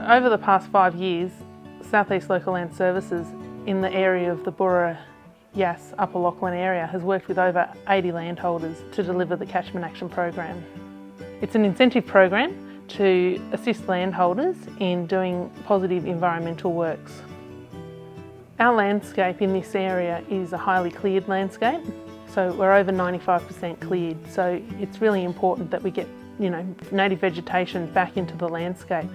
Over the past 5 years, South East Local Land Services in the area of the Boorowa, Yass, Upper Lachlan area has worked with over 80 landholders to deliver the Catchment Action program. It's an incentive program to assist landholders in doing positive environmental works. Our landscape in this area is a highly cleared landscape, so we're over 95% cleared, so it's really important that we get native vegetation back into the landscape.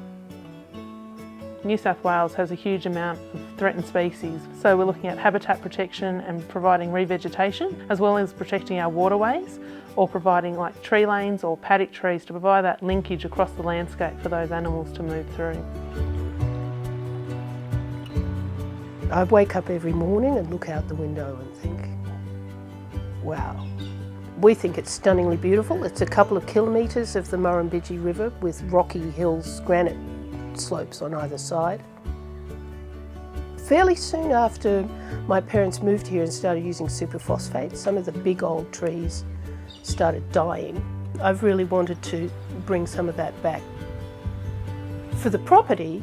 New South Wales has a huge amount of threatened species, so we're looking at habitat protection and providing revegetation, as well as protecting our waterways or providing like tree lanes or paddock trees to provide that linkage across the landscape for those animals to move through. I wake up every morning and look out the window and think, wow. We think it's stunningly beautiful. It's a couple of kilometres of the Murrumbidgee River with rocky hills, granite slopes on either side. Fairly soon after my parents moved here and started using superphosphate, some of the big old trees started dying. I've really wanted to bring some of that back. For the property,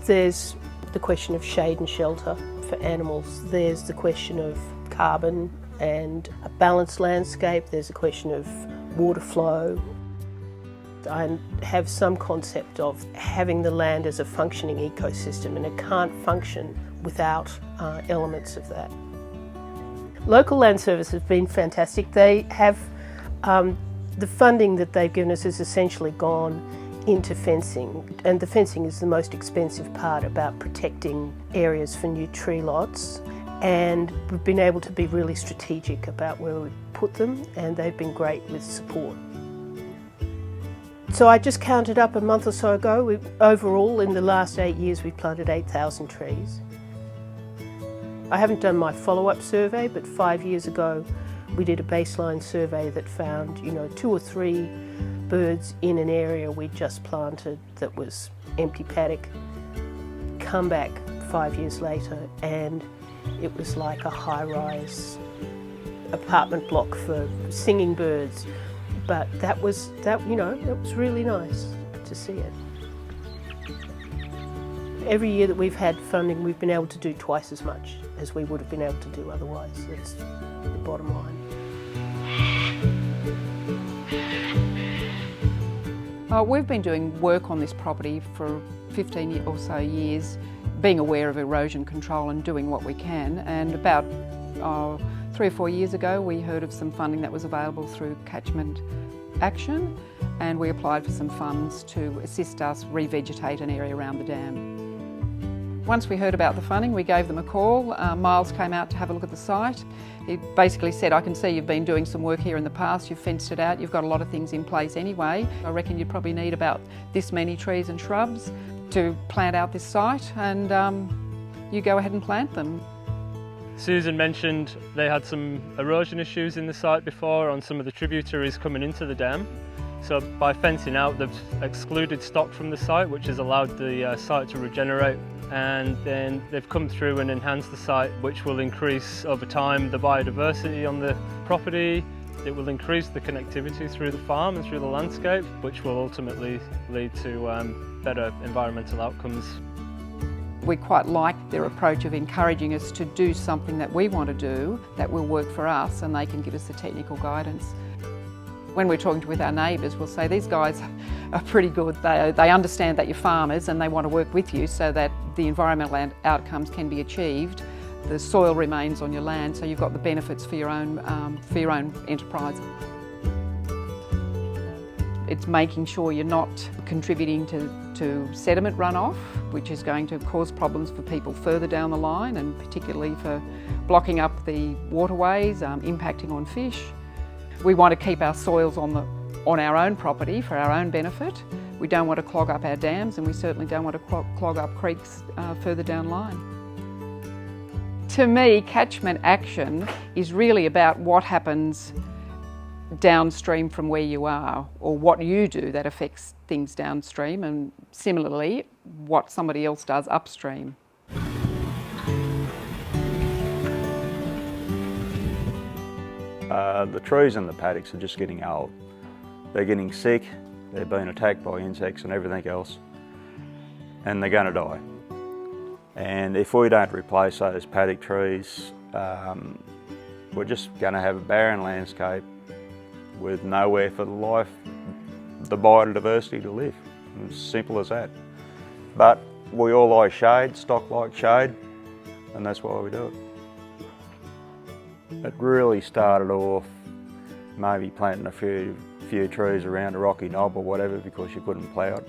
there's the question of shade and shelter for animals. There's the question of carbon and a balanced landscape. There's a question of water flow. I have some concept of having the land as a functioning ecosystem, and it can't function without elements of that. Local Land Service has been fantastic. They have, the funding that they've given us has essentially gone into fencing, and the fencing is the most expensive part about protecting areas for new tree lots, and we've been able to be really strategic about where we put them, and they've been great with support. So I just counted up a month or so ago, overall in the last 8 years we've planted 8,000 trees. I haven't done my follow-up survey, but 5 years ago we did a baseline survey that found 2 or 3 birds in an area we just planted that was empty paddock. Come back 5 years later and it was like a high-rise apartment block for singing birds. But that was really nice to see it. Every year that we've had funding, we've been able to do twice as much as we would have been able to do otherwise. That's the bottom line. We've been doing work on this property for 15 or so years, being aware of erosion control and doing what we can. And about 3 or 4 years ago, we heard of some funding that was available through Catchment Action, and we applied for some funds to assist us revegetate an area around the dam. Once we heard about the funding, we gave them a call. Miles came out to have a look at the site. He basically said, I can see you've been doing some work here in the past, you've fenced it out, you've got a lot of things in place anyway. I reckon you'd probably need about this many trees and shrubs to plant out this site, and you go ahead and plant them. Susan mentioned they had some erosion issues in the site before on some of the tributaries coming into the dam. So by fencing out, they've excluded stock from the site, which has allowed the site to regenerate. And then they've come through and enhanced the site, which will increase over time the biodiversity on the property. It will increase the connectivity through the farm and through the landscape, which will ultimately lead to better environmental outcomes. We quite like their approach of encouraging us to do something that we want to do that will work for us, and they can give us the technical guidance. When we're talking with our neighbours, we'll say these guys are pretty good. They understand that you're farmers and they want to work with you so that the environmental outcomes can be achieved. The soil remains on your land, so you've got the benefits for your own enterprise. It's making sure you're not contributing to sediment runoff, which is going to cause problems for people further down the line, and particularly for blocking up the waterways, impacting on fish. We want to keep our soils on our own property for our own benefit. We don't want to clog up our dams, and we certainly don't want to clog up creeks further down the line. To me, Catchment Action is really about what happens downstream from where you are, or what you do that affects things downstream, and similarly what somebody else does upstream. The trees in the paddocks are just getting old. They're getting sick, they're being attacked by insects and everything else. and they're going to die. And if we don't replace those paddock trees, we're just going to have a barren landscape with nowhere for the biodiversity to live. It's simple as that. But we all like shade, stock like shade, and that's why we do it. It really started off maybe planting a few trees around a rocky knob or whatever because you couldn't plough it.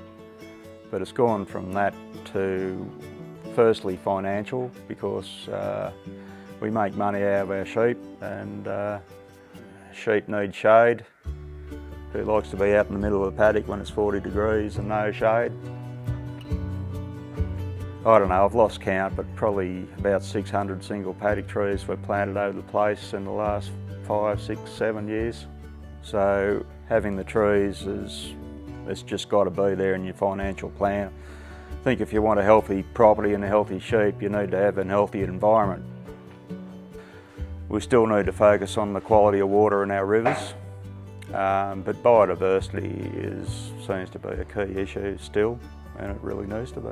But it's gone from that to firstly financial, because we make money out of our sheep, and sheep need shade. Who likes to be out in the middle of the paddock when it's 40 degrees and no shade? I don't know, I've lost count, but probably about 600 single paddock trees were planted over the place in the last 5, 6, 7 years. So having the trees it's just got to be there in your financial plan. I think if you want a healthy property and a healthy sheep, you need to have a healthy environment. We still need to focus on the quality of water in our rivers, but biodiversity seems to be a key issue still, and it really needs to be.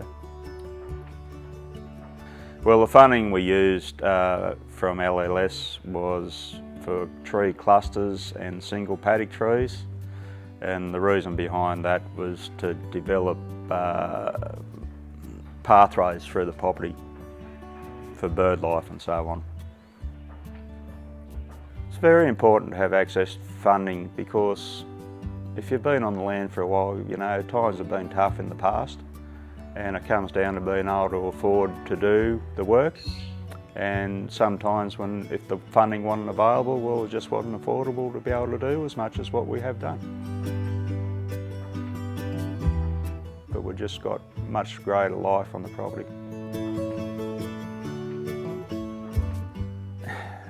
Well, the funding we used from LLS was for tree clusters and single paddock trees, and the reason behind that was to develop pathways through the property for bird life and so on. It's very important to have access to funding, because if you've been on the land for a while, you know, times have been tough in the past, and it comes down to being able to afford to do the work. And sometimes if the funding wasn't available, well, it just wasn't affordable to be able to do as much as what we have done. But we've just got much greater life on the property.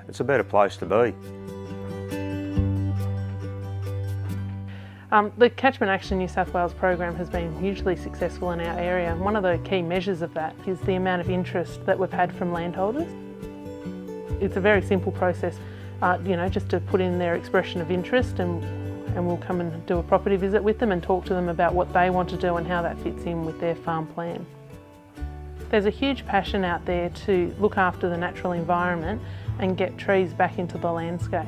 It's a better place to be. The Catchment Action New South Wales program has been hugely successful in our area, and one of the key measures of that is the amount of interest that we've had from landholders. It's a very simple process, just to put in their expression of interest, and we'll come and do a property visit with them and talk to them about what they want to do and how that fits in with their farm plan. There's a huge passion out there to look after the natural environment and get trees back into the landscape.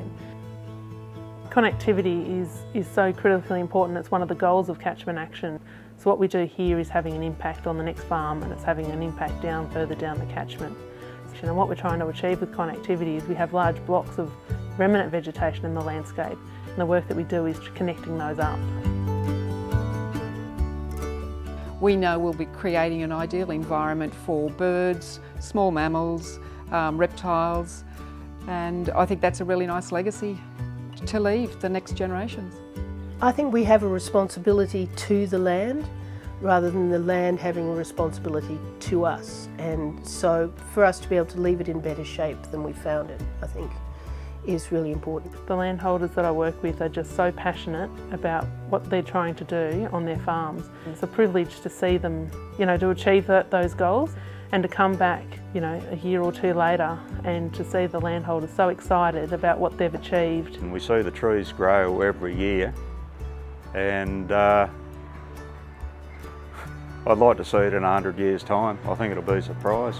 Connectivity is so critically important. It's one of the goals of Catchment Action. So what we do here is having an impact on the next farm, and it's having an impact further down the catchment. And what we're trying to achieve with connectivity is we have large blocks of remnant vegetation in the landscape, and the work that we do is connecting those up. We know we'll be creating an ideal environment for birds, small mammals, reptiles, and I think that's a really nice legacy to leave the next generations. I think we have a responsibility to the land rather than the land having a responsibility to us. And so for us to be able to leave it in better shape than we found it, I think, is really important. The landholders that I work with are just so passionate about what they're trying to do on their farms. It's a privilege to see them, to achieve those goals, and to come back, a year or two later and to see the landholders so excited about what they've achieved. And we see the trees grow every year, and I'd like to see it in 100 years' time. I think it'll be a surprise.